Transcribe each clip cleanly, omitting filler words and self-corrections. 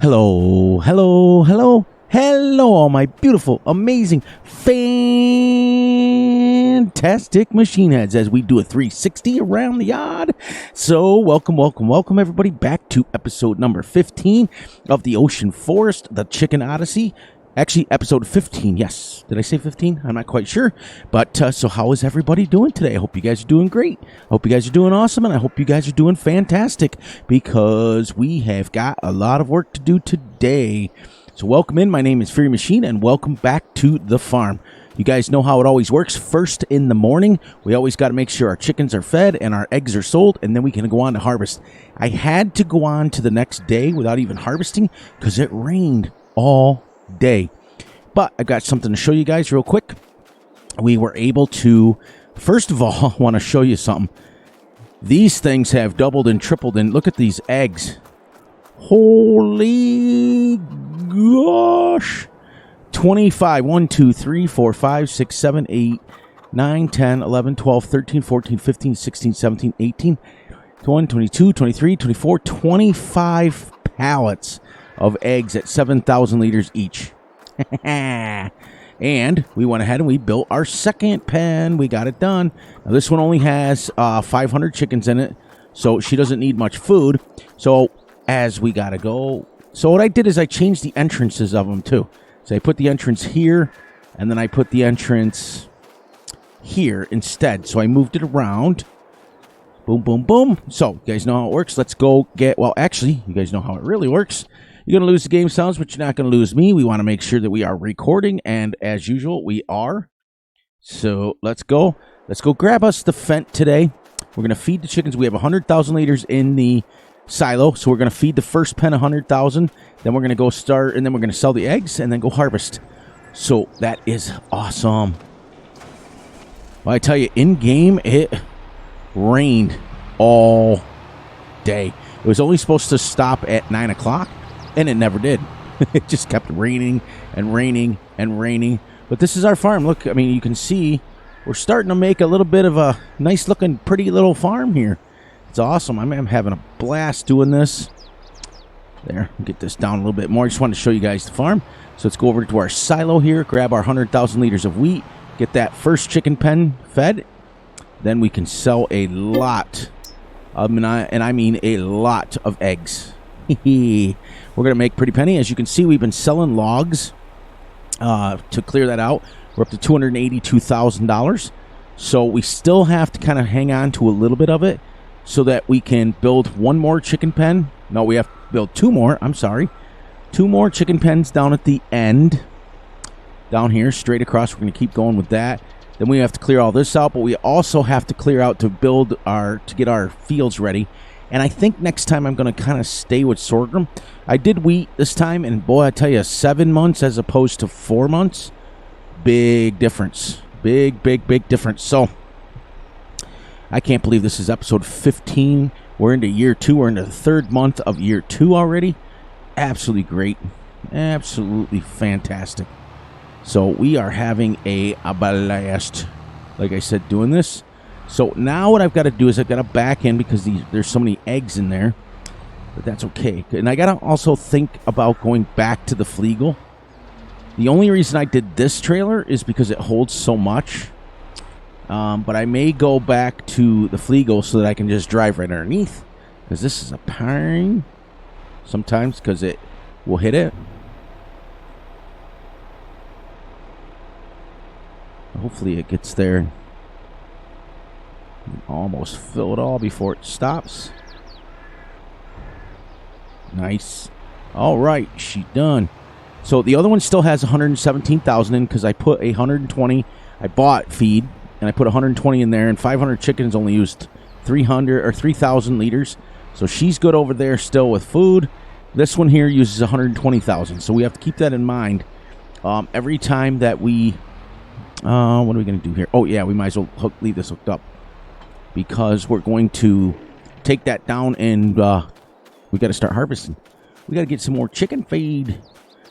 Hello, hello, hello, hello, all my beautiful, amazing, fantastic machine heads as we do a 360 around the yard. So welcome everybody back to episode number 15 of the Ocean Forest, the Chicken Odyssey. Actually, episode 15, yes. Did I say 15? I'm not quite sure. But, so how is everybody doing today? I hope you guys are doing great. I hope you guys are doing awesome, and I hope you guys are doing fantastic, because we have got a lot of work to do today. So welcome in. My name is Fury Machine, and welcome back to the farm. You guys know how it always works. First in the morning, we always got to make sure our chickens are fed and our eggs are sold, and then we can go on to harvest. I had to go on to the next day without even harvesting because it rained all day. But I got something to show you guys real quick. We were able to, first of all, I want to show you something. These things have doubled and tripled, and look at these eggs. Holy gosh. 25, 1, 2, 3, 4, 5, 6, 7, 8, 9, 10, 11, 12, 13, 14, 15, 16, 17, 18, 20, 22, 23, 24, 25 pallets of eggs at 7,000 liters each. And we went ahead and we built our second pen. We got it done. Now this one only has 500 chickens in it, so she doesn't need much food. So as we gotta go, so what I did is I changed the entrances of them too. So I put the entrance here, and then I put the entrance here instead. So I moved it around. Boom, boom, boom. So you guys know how it works. Let's go get, well, actually, you guys know how it really works. You're going to lose the game sounds, but you're not going to lose me. We want to make sure that we are recording, and as usual, we are. So let's go. Let's go grab us the Fent today. We're going to feed the chickens. We have 100,000 liters in the silo, so we're going to feed the first pen 100,000. Then we're going to go start, and then we're going to sell the eggs, and then go harvest. So that is awesome. Well, I tell you, in-game, it rained all day. It was only supposed to stop at 9 o'clock. And it never did. It just kept raining and raining and raining. But this is our farm. Look, I mean, you can see we're starting to make a little bit of a nice-looking, pretty little farm here. It's awesome. I'm having a blast doing this. There, get this down a little bit more. I just wanted to show you guys the farm. So let's go over to our silo here, grab our 100,000 liters of wheat, get that first chicken pen fed. Then we can sell a lot, and I mean a lot of eggs. We're going to make pretty penny. As you can see, we've been selling logs to clear that out. We're up to $282,000. So we still have to kind of hang on to a little bit of it so that we can build one more chicken pen. No, we have to build two more. I'm sorry. Two more chicken pens down at the end. Down here, straight across. We're going to keep going with that. Then we have to clear all this out, but we also have to clear out to get our fields ready. And I think next time I'm going to kind of stay with sorghum. I did wheat this time, and boy, I tell you, 7 months as opposed to 4 months. Big difference. Big difference. So, I can't believe this is episode 15. We're into year 2. We're into the 3rd month of year 2 already. Absolutely great. Absolutely fantastic. So, we are having a blast, like I said, doing this. So now what I've got to do is I've got to back in because there's so many eggs in there. But that's okay. And I got to also think about going back to the Fleagle. The only reason I did this trailer is because it holds so much. But I may go back to the Fleagle so that I can just drive right underneath. Because this is a pain sometimes because it will hit it. Hopefully it gets there. Almost fill it all before it stops. Nice. All right, she done. So the other one still has 117,000 in because I put 120. I bought feed and I put 120 in there, and 500 chickens only used 300 or 3,000 liters. So she's good over there still with food. This one here uses 120,000. So we have to keep that in mind every time that we. What are we going to do here? Oh yeah, we might as well leave this hooked up. Because we're going to take that down, and we got to start harvesting. We got to get some more chicken feed.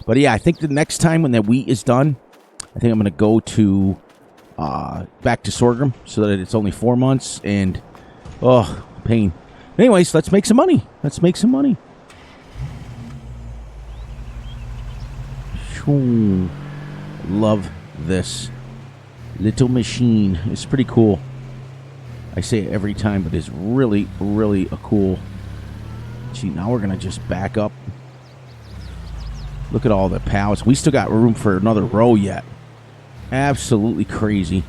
But yeah, I think the next time when that wheat is done, I think I'm going to go to back to sorghum so that it's only 4 months. And pain. Anyways, let's make some money. Ooh, love this little machine. It's pretty cool. I say it every time, but it's really, really a cool. Gee, now we're going to just back up. Look at all the pallets. We still got room for another row yet. Absolutely crazy.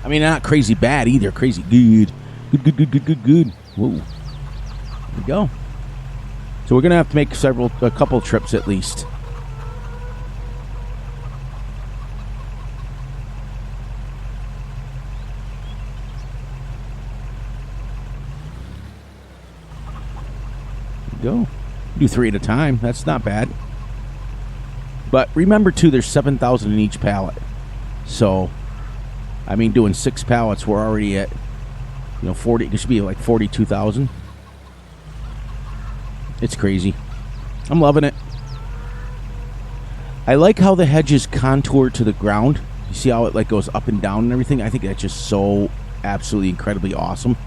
I mean, not crazy bad either. Crazy good. Good. Whoa. There we go. So we're going to have to make a couple trips at least. There we go. Do 3 at a time. That's not bad. But remember, too, there's 7,000 in each pallet. So, I mean, doing 6 pallets, we're already at, 40. It should be like 42,000. It's crazy. I'm loving it. I like how the hedges contour to the ground. You see how it like goes up and down and everything? I think that's just so absolutely incredibly awesome.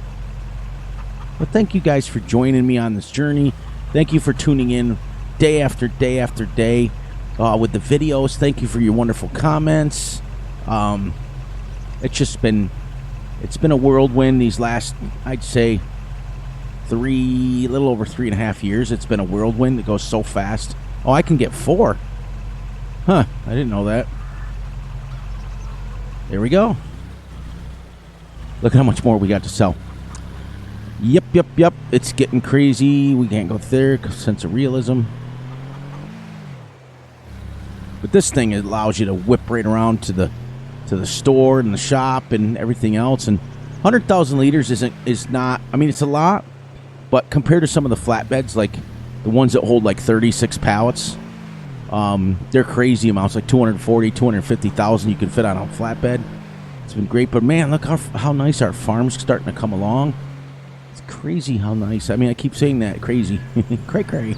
But thank you guys for joining me on this journey. Thank you for tuning in day after day after day with the videos. Thank you for your wonderful comments. It's been a whirlwind these last, I'd say, a little over 3.5 years. It's been a whirlwind. It goes so fast. Oh, I can get 4. Huh, I didn't know that. There we go. Look how much more we got to sell. Yep. It's getting crazy. We can't go there. Sense of realism. But this thing allows you to whip right around to the store and the shop and everything else. And 100,000 liters is not. I mean, it's a lot, but compared to some of the flatbeds, like the ones that hold like 36 pallets, they're crazy amounts, like 240, 250,000 you can fit on a flatbed. It's been great, but man, look how nice our farm's starting to come along. It's crazy how nice. I mean, I keep saying that, crazy, cray.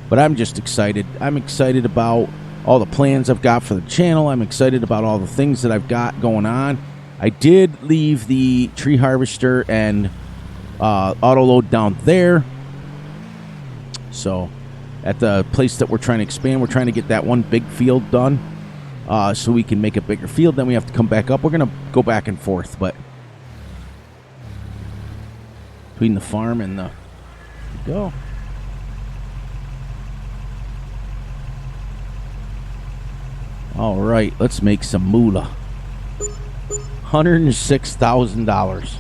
But I'm just excited. I'm excited about all the plans I've got for the channel. I'm excited about all the things that I've got going on. I did leave the tree harvester and auto load down there. So at the place that we're trying to expand, we're trying to get that one big field done so we can make a bigger field. Then we have to come back up. We're going to go back and forth, but between the farm and the go. All right, let's make some moolah. $106,000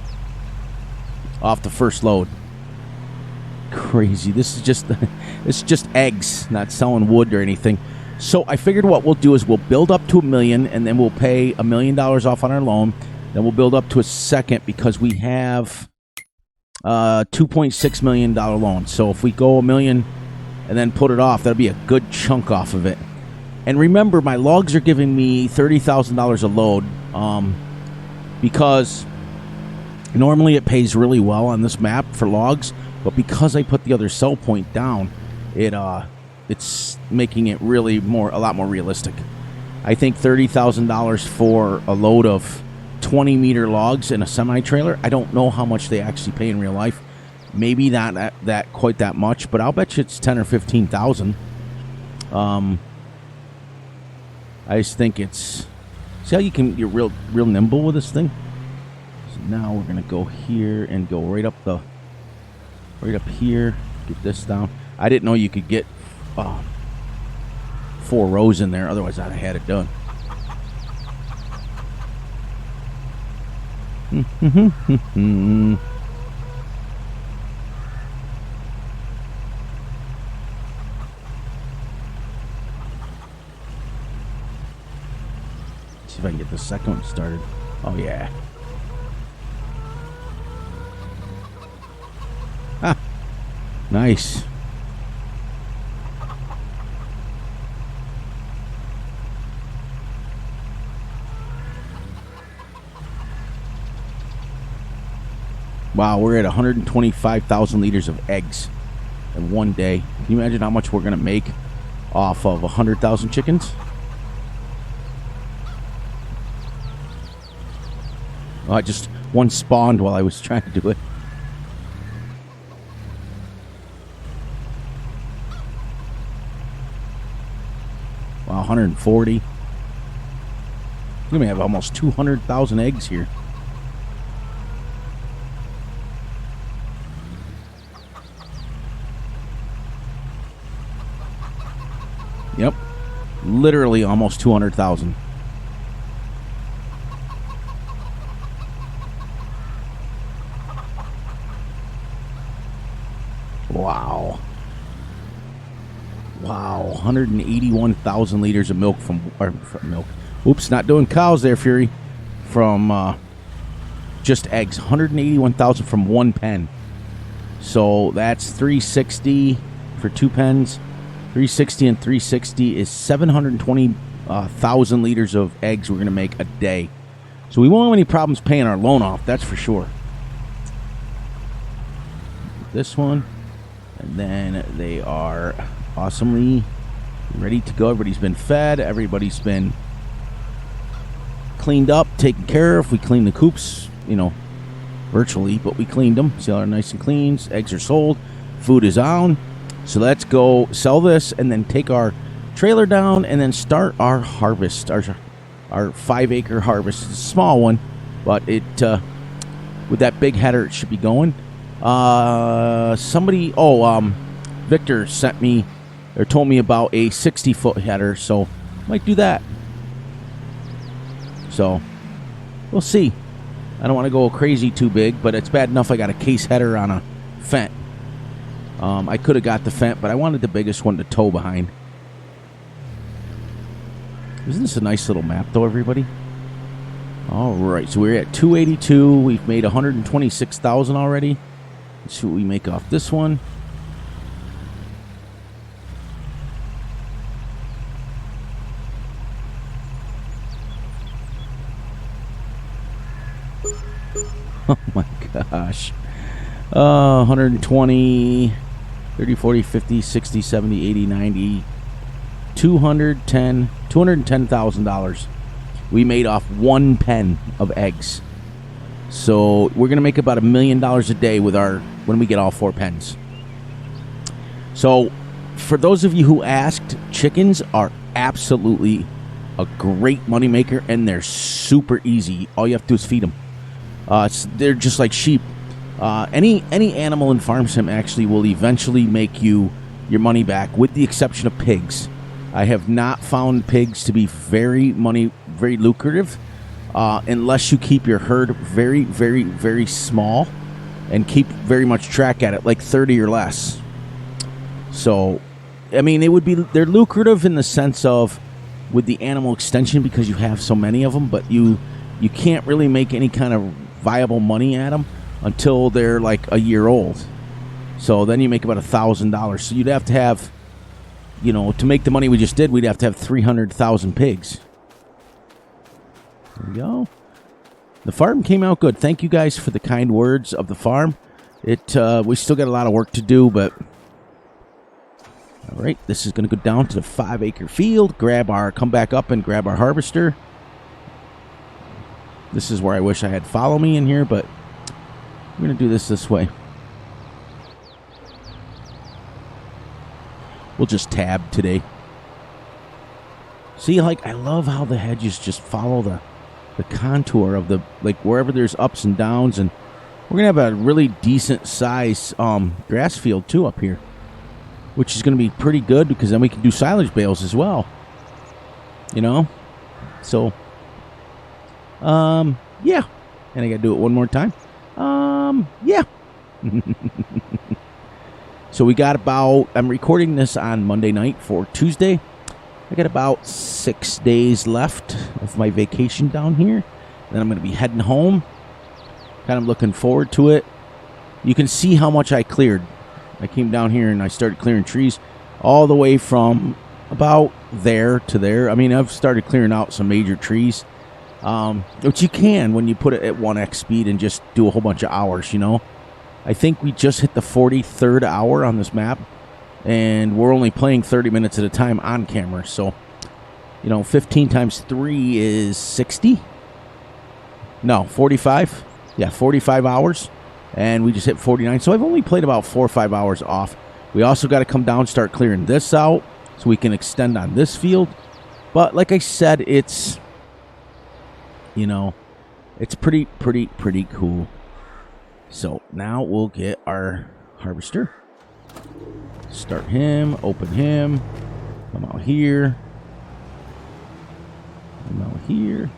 off the first load. Crazy. This is just eggs, not selling wood or anything. So I figured what we'll do is we'll build up to $1 million, and then we'll pay $1 million off on our loan. Then we'll build up to a second because we have $2.6 million loan. So if we go $1 million and then put it off, that'll be a good chunk off of it. And remember, my logs are giving me $30,000 a load because normally it pays really well on this map for logs, but because I put the other sell point down, it's making it really a lot more realistic. I think $30,000 for a load of 20-meter logs in a semi-trailer. I don't know how much they actually pay in real life. Maybe not that quite that much, but I'll bet you it's 10 or 15,000. I just think it's... See how you're real nimble with this thing? So now we're going to go here and go right up here. Get this down. I didn't know you could get 4 rows in there. Otherwise, I'd have had it done. See if I can get the second one started. Oh, yeah. Ah, nice. Wow, we're at 125,000 liters of eggs in one day. Can you imagine how much we're going to make off of 100,000 chickens? Oh, one spawned while I was trying to do it. 140. We may have almost 200,000 eggs here. Yep. Literally almost 200,000. Wow. Wow. 181,000 liters of milk from milk. Oops, not doing cows there, Fury. From just eggs. 181,000 from one pen. So that's 360 for 2 pens. 360 and 360 is 720,000 liters of eggs we're going to make a day. So we won't have any problems paying our loan off, that's for sure. This one. And then they are awesomely ready to go. Everybody's been fed. Everybody's been cleaned up, taken care of. We cleaned the coops, virtually, but we cleaned them. See how they're nice and clean. Eggs are sold. Food is on. So let's go sell this and then take our trailer down and then start our harvest, our 5-acre harvest. It's a small one, but it with that big header, it should be going. Victor sent me or told me about a 60-foot header, so might do that. So we'll see. I don't want to go crazy too big, but it's bad enough I got a case header on a Fent. I could have got the Fent, but I wanted the biggest one to tow behind. Isn't this a nice little map, though, everybody? All right, so we're at 282. We've made 126,000 already. Let's see what we make off this one. Oh my gosh. 120, 30, 40, 50, 60, 70, 80, 90, $210,000 we made off one pen of eggs. So we're going to make about $1 million a day with when we get all 4 pens. So for those of you who asked, chickens are absolutely a great moneymaker, and they're super easy. All you have to do is feed them. They're just like sheep. Any animal in farm sim actually will eventually make you your money back, with the exception of pigs. I have not found pigs to be very lucrative, unless you keep your herd very, very, very small and keep very much track at it, like 30 or less. So, I mean, they're lucrative in the sense of with the animal extension because you have so many of them, but you can't really make any kind of viable money at them until they're like a year old. So then you make about $1,000. So you'd have to have, to make the money we just did, we'd have to have 300,000 pigs. There we go. The farm came out good. Thank you guys for the kind words of the farm. We still got a lot of work to do, but all right, this is going to go down to the 5-acre field, come back up and grab our harvester. This is where I wish I had follow me in here, but I'm going to do this way. We'll just tab today. See, I love how the hedges just follow the contour of wherever there's ups and downs, and we're going to have a really decent size grass field too up here, which is going to be pretty good because then we can do silage bales as well. So, yeah. And I got to do it one more time. Yeah. So we got I'm recording this on Monday night for Tuesday. I got about 6 days left of my vacation down here. Then I'm going to be heading home. Kind of looking forward to it. You can see how much I cleared. I came down here and I started clearing trees all the way from about there to there. I mean, I've started clearing out some major trees, which you can when you put it at 1x speed and just do a whole bunch of hours, I think we just hit the 43rd hour on this map, and we're only playing 30 minutes at a time on camera. So, 15 times 3 is 60. No, 45. Yeah, 45 hours. And we just hit 49. So I've only played about 4 or 5 hours off. We also got to come down, start clearing this out so we can extend on this field. But like I said, it's, you know, it's pretty cool. So now we'll get our harvester. Start him, open him, come out here, come out here.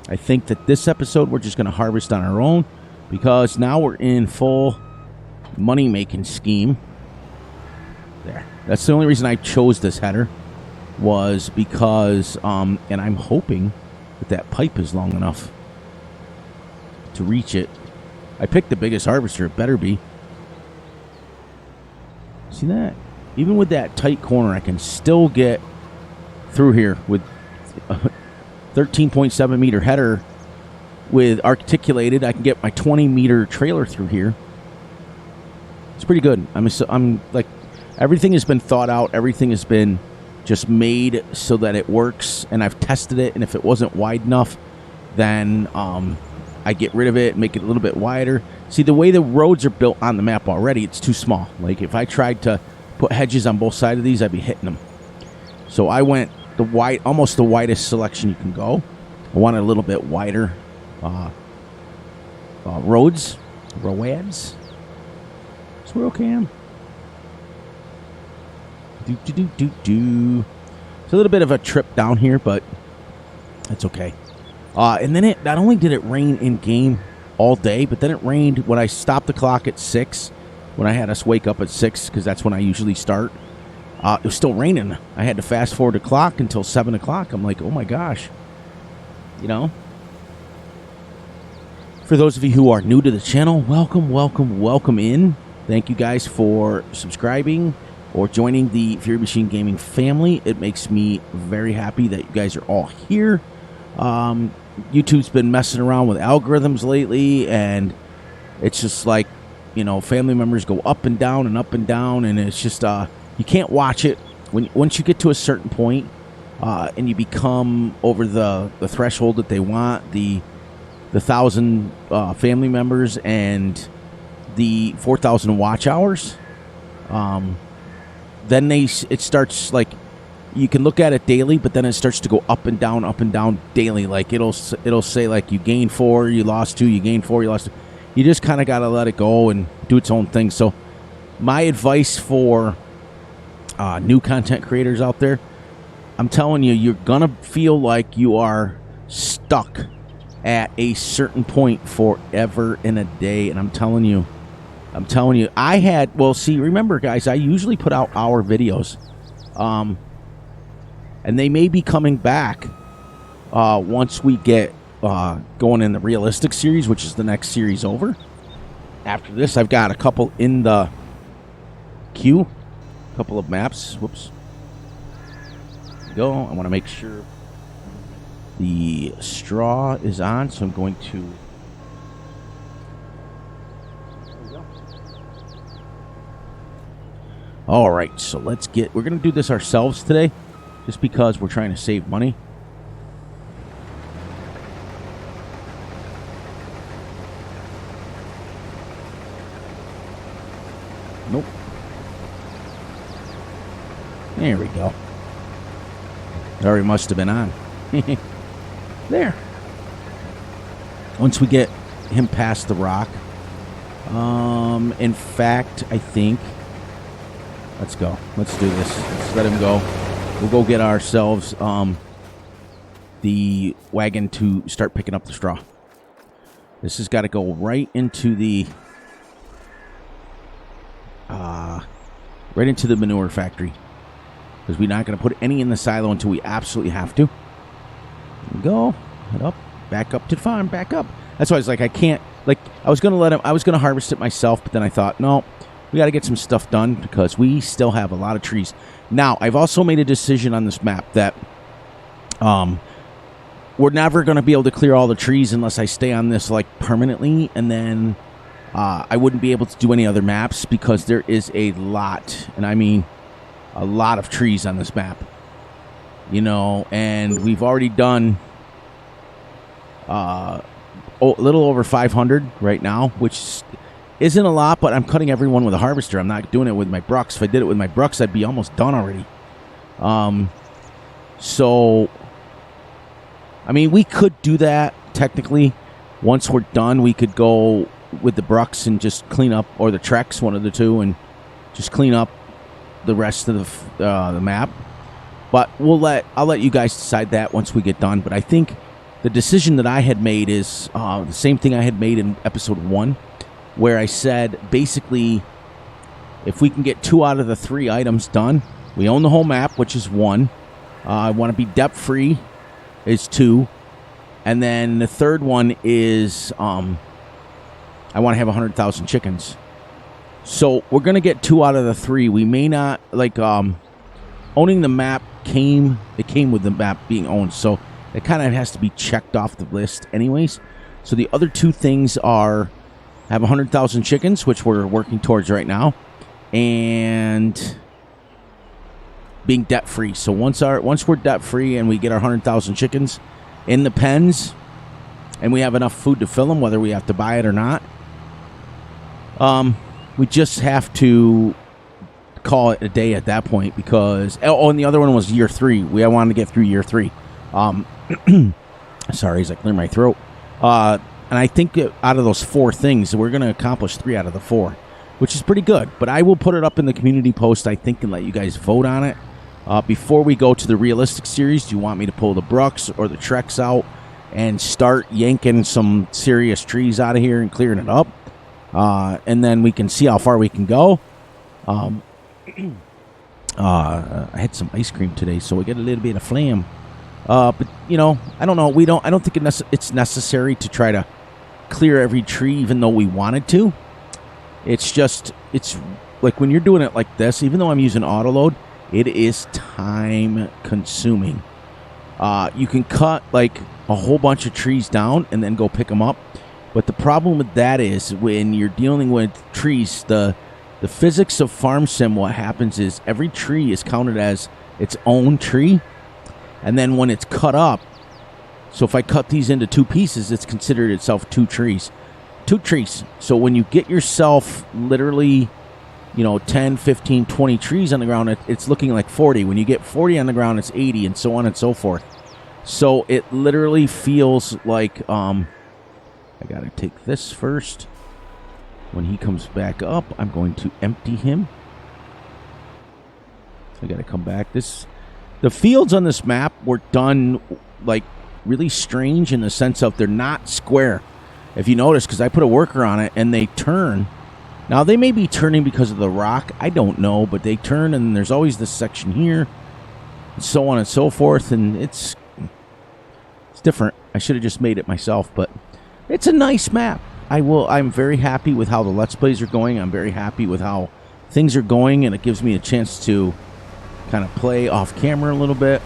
I think that this episode we're just going to harvest on our own because now we're in full money-making scheme. There. That's the only reason I chose this header was because, and I'm hoping that that pipe is long enough to reach it. I picked the biggest harvester. It better be. See that? Even with that tight corner, I can still get through here with a 13.7 meter header with articulated. I can get my 20 meter trailer through here. It's pretty good. I'm like, everything has been thought out. Everything has been just made so that it works. And I've tested it. And if it wasn't wide enough, then I get rid of it, make it a little bit wider. See, the way the roads are built on the map already, it's too small. Like, if I tried to put hedges on both sides of these, I'd be hitting them. So I went almost the widest selection you can go. I wanted a little bit wider roads. So we're okay. It's a little bit of a trip down here, but that's okay. And then not only did it rain in game all day, but then it rained when I stopped the clock at 6, when I had us wake up at 6, because that's when I usually start. It was still raining. I had to fast forward the clock until 7 o'clock. I'm like, oh my gosh. You know? For those of you who are new to the channel, welcome in. Thank you guys for subscribing or joining the Fury Machine Gaming family. It makes me very happy that you guys are all here. YouTube's been messing around with algorithms lately, and it's just like, you know, family members go up and down, and it's just you can't watch it once you get to a certain point, and you become over the threshold that they want, the 1,000 family members and the 4,000 watch hours. Then it starts, like, you can look at it daily, but then it starts to go up and down daily. Like, it'll say, like, you gained 4, you lost 2, you gained 4, you lost 2. You just kind of got to let it go and do its own thing. So my advice for new content creators out there, I'm telling you, you're going to feel like you are stuck at a certain point forever and a day. And I'm telling you, remember, guys, I usually put out hour videos. And they may be coming back once we get going in the realistic series, which is the next series over. After this, I've got a couple in the queue. A couple of maps. Whoops. There we go. I want to make sure the straw is on, so I'm going to... There we go. All right, so we're going to do this ourselves today, just because we're trying to save money. Nope. There we go. It already must have been on. There. Once we get him past the rock. In fact, I think... Let's go. Let's do this. Let's let him go. We'll go get ourselves the wagon to start picking up the straw. This has got to go right into the manure factory, because we're not going to put any in the silo until we absolutely have to. There we go. Head up. Back up to the farm. Back up. That's why I was like, I can't. Like, I was going to harvest it myself, but then I thought, no, we got to get some stuff done because we still have a lot of trees. Now, I've also made a decision on this map that we're never going to be able to clear all the trees unless I stay on this, like, permanently, and then I wouldn't be able to do any other maps because there is a lot, and I mean a lot of trees on this map. You know, and we've already done a little over 500 right now, which isn't a lot, but I'm cutting everyone with a harvester. I'm not doing it with my brucks. If I did it with my brucks, I'd be almost done already. So, I mean, we could do that technically. Once we're done, we could go with the brucks and just clean up, or the treks, one of the two, and just clean up the rest of the map. But I'll let you guys decide that once we get done. But I think the decision that I had made is the same thing I had made in episode 1, where I said basically, if we can get 2 out of the 3 items done, we own the whole map, which is 1. I want to be depth free, is 2, and then the third one is I want to have 100,000 chickens. So we're gonna get 2 out of the 3. We may not owning the map came with the map being owned, so it kind of has to be checked off the list anyways. So the other 2 things are have 100,000 chickens, which we're working towards right now, and being debt free. So once we're debt free and we get our 100,000 chickens in the pens, and we have enough food to fill them, whether we have to buy it or not, we just have to call it a day at that point. Because and the other one was year 3. I wanted to get through year 3. Sorry, as I clear my throat. And I think out of those 4 things, we're going to accomplish 3 out of the 4, which is pretty good. But I will put it up in the community post, I think, and let you guys vote on it. Before we go to the realistic series, do you want me to pull the brucks or the treks out and start yanking some serious trees out of here and clearing it up? And then we can see how far we can go. I had some ice cream today, so we get a little bit of phlegm. But you know, I don't know. I don't think it's necessary to try to clear every tree, even though we wanted to. It's like when you're doing it like this. Even though I'm using auto load, it is time consuming. You can cut like a whole bunch of trees down and then go pick them up. But the problem with that is when you're dealing with trees, the physics of Farm Sim, what happens is every tree is counted as its own tree. And then when it's cut up, so if I cut these into 2 pieces, it's considered itself 2 trees. 2 trees. So when you get yourself literally, 10, 15, 20 trees on the ground, it's looking like 40. When you get 40 on the ground, it's 80, and so on and so forth. So it literally feels like, I got to take this first. When he comes back up, I'm going to empty him. I got to come back. The fields on this map were done like really strange in the sense of they're not square. If you notice, because I put a worker on it and they turn. Now they may be turning because of the rock. I don't know, but they turn, and there's always this section here, and so on and so forth, and it's different. I should have just made it myself, but it's a nice map. I'm very happy with how the Let's Plays are going. I'm very happy with how things are going, and it gives me a chance to kind of play off camera a little bit.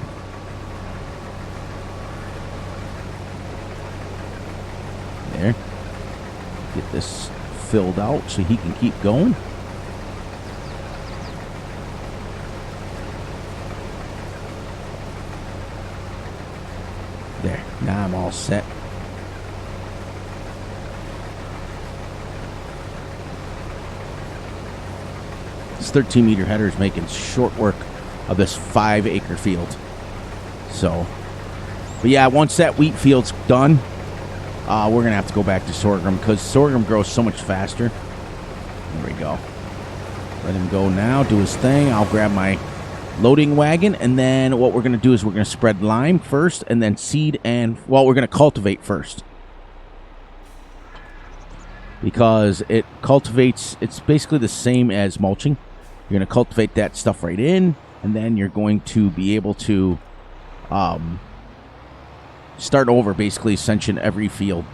There. Get this filled out so he can keep going. There. Now I'm all set. This 13-meter header is making short work of this 5-acre field. So, but yeah, once that wheat field's done, we're going to have to go back to sorghum because sorghum grows so much faster. There we go. Let him go now, do his thing. I'll grab my loading wagon, and then what we're going to do is we're going to spread lime first and then seed, and, well, we're going to cultivate first. Because it cultivates, it's basically the same as mulching. You're going to cultivate that stuff right in, and then you're going to be able to start over, basically ascension every field.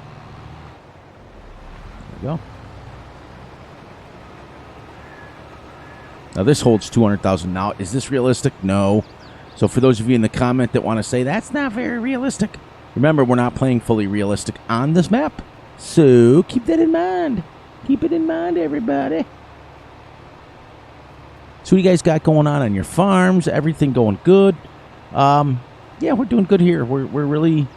There we go. Now this holds 200,000. Now, is this realistic? No. So for those of you in the comment that want to say that's not very realistic, remember we're not playing fully realistic on this map. So keep that in mind. Keep it in mind, everybody. So what do you guys got going on your farms? Everything going good? Yeah, we're doing good here. We're really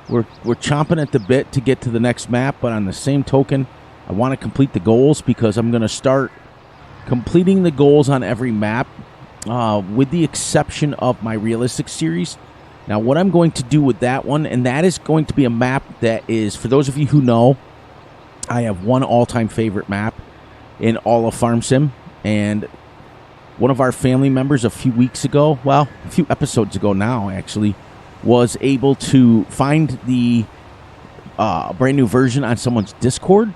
chomping at the bit to get to the next map. But on the same token, I want to complete the goals because I'm going to start completing the goals on every map, with the exception of my realistic series. Now, what I'm going to do with that one, and that is going to be a map that is, for those of you who know, I have one all-time favorite map in all of Farm Sim, and one of our family members a few weeks ago, well, a few episodes ago now, actually, was able to find the brand new version on someone's Discord,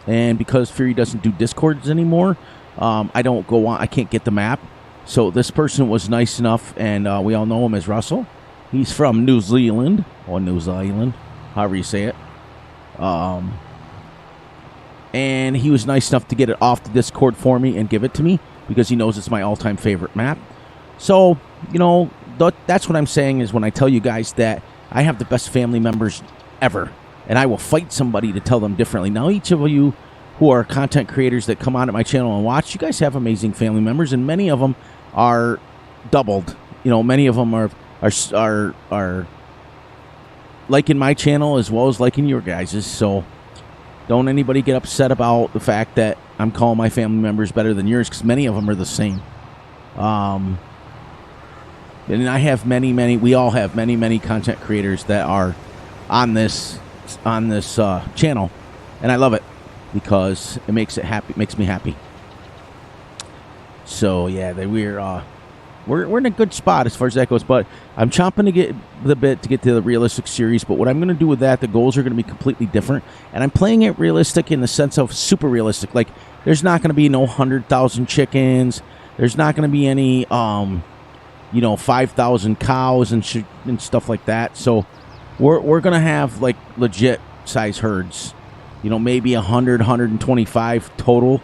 and because Fury doesn't do Discords anymore, I don't go on, I can't get the map. So this person was nice enough, and we all know him as Russell. He's from New Zealand, or New Zealand, however you say it. And he was nice enough to get it off the Discord for me and give it to me because he knows it's my all-time favorite map. So, you know, that's what I'm saying is when I tell you guys that I have the best family members ever, and I will fight somebody to tell them differently. Now, each of you who are content creators that come on at my channel and watch, you guys have amazing family members, and many of them are doubled. You know, many of them are liking my channel as well as liking your guys's. So don't anybody get upset about the fact that I'm calling my family members better than yours, because many of them are the same. And I have we all have many content creators that are on this channel, and I love it because it makes me happy. So yeah, we're in a good spot as far as that goes, but I'm chomping to get the bit to get to the realistic series. But what I'm going to do with that, the goals are going to be completely different, and I'm playing it realistic in the sense of super realistic. Like, there's not going to be no 100,000 chickens. There's not going to be any 5,000 cows and stuff like that. So we're going to have like legit size herds. You know, maybe 100, 125 total.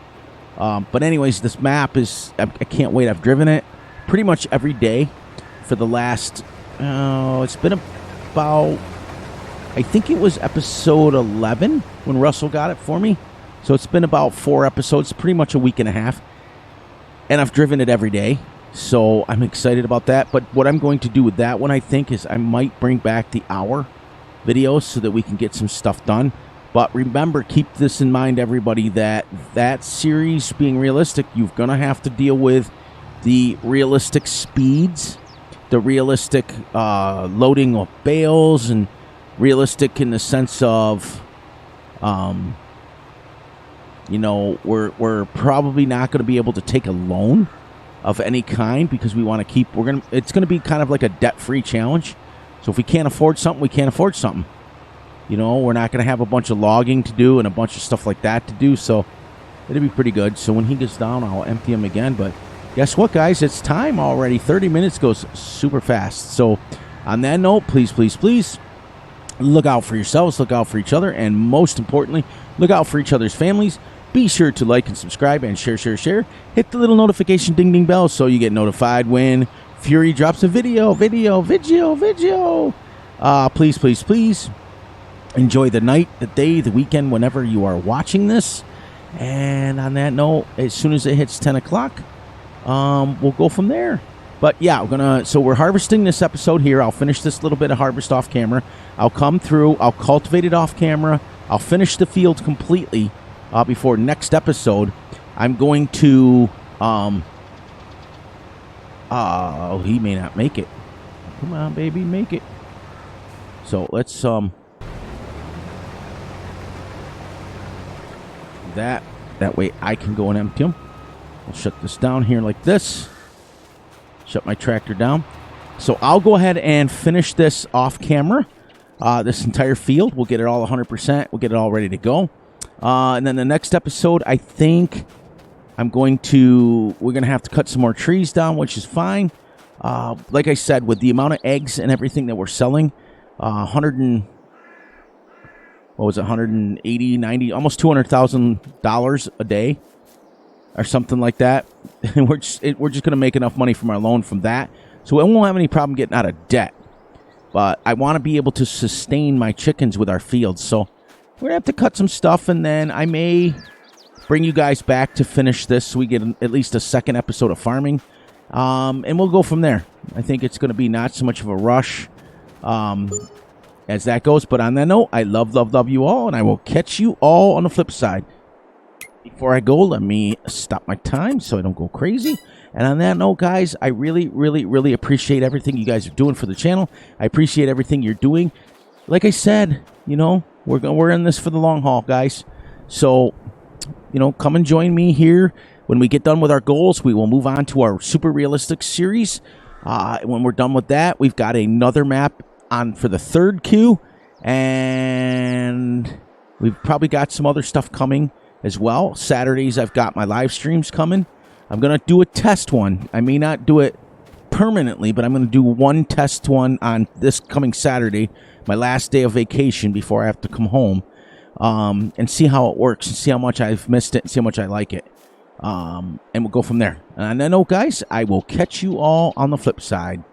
But anyways, this map is, I can't wait. I've driven it pretty much every day for the last, it's been about, I think it was episode 11 when Russell got it for me. So it's been about 4 episodes, pretty much a week and a half. And I've driven it every day. So I'm excited about that. But what I'm going to do with that one, I think, is I might bring back the hour videos so that we can get some stuff done. But remember, keep this in mind, everybody, that series being realistic, you're going to have to deal with the realistic speeds, the realistic loading of bales, and realistic in the sense of, we're probably not going to be able to take a loan of any kind because we want to keep, it's going to be kind of like a debt-free challenge. So if we can't afford something, we can't afford something. You know, we're not going to have a bunch of logging to do and a bunch of stuff like that to do, so it'll be pretty good. So when he gets down, I'll empty him again. But guess what, guys? It's time already. 30 minutes goes super fast. So on that note, please look out for yourselves, look out for each other, and most importantly, look out for each other's families. Be sure to like and subscribe and share. Hit the little notification ding bell so you get notified when Fury drops a video. Please. Enjoy the night, the day, the weekend, whenever you are watching this. And on that note, as soon as it hits 10 o'clock, we'll go from there. But yeah, we're harvesting this episode here. I'll finish this little bit of harvest off camera. I'll come through. I'll cultivate it off camera. I'll finish the field completely before next episode. I'm going to... he may not make it. Come on, baby, make it. So let's... That way I can go and empty them. I'll shut this down here like this. Shut my tractor down. So I'll go ahead and finish this off camera. This entire field. We'll get it all 100%. We'll get it all ready to go. And then the next episode, I think we're going to have to cut some more trees down, which is fine. Like I said, with the amount of eggs and everything that we're selling, 180, 90, almost $200,000 a day or something like that. And we're just going to make enough money from our loan from that. So we won't have any problem getting out of debt. But I want to be able to sustain my chickens with our fields. So we're going to have to cut some stuff, and then I may bring you guys back to finish this so we get at least a second episode of farming. And we'll go from there. I think it's going to be not so much of a rush. As that goes. But on that note, I love you all, and I will catch you all on the flip side. Before I go, let me stop my time so I don't go crazy. And on that note, guys, I really, really, really appreciate everything you guys are doing for the channel. I appreciate everything you're doing. Like I said, you know, we're in this for the long haul, guys. So, you know, come and join me here. When we get done with our goals, we will move on to our super realistic series. When we're done with that, we've got another map on for the third queue. And we've probably got some other stuff coming as well. Saturdays, I've got my live streams coming. I'm going to do a test one. I may not do it permanently, but I'm going to do one test one on this coming Saturday, my last day of vacation before I have to come home, and see how it works and see how much I've missed it and see how much I like it. And we'll go from there. And I know, guys, I will catch you all on the flip side.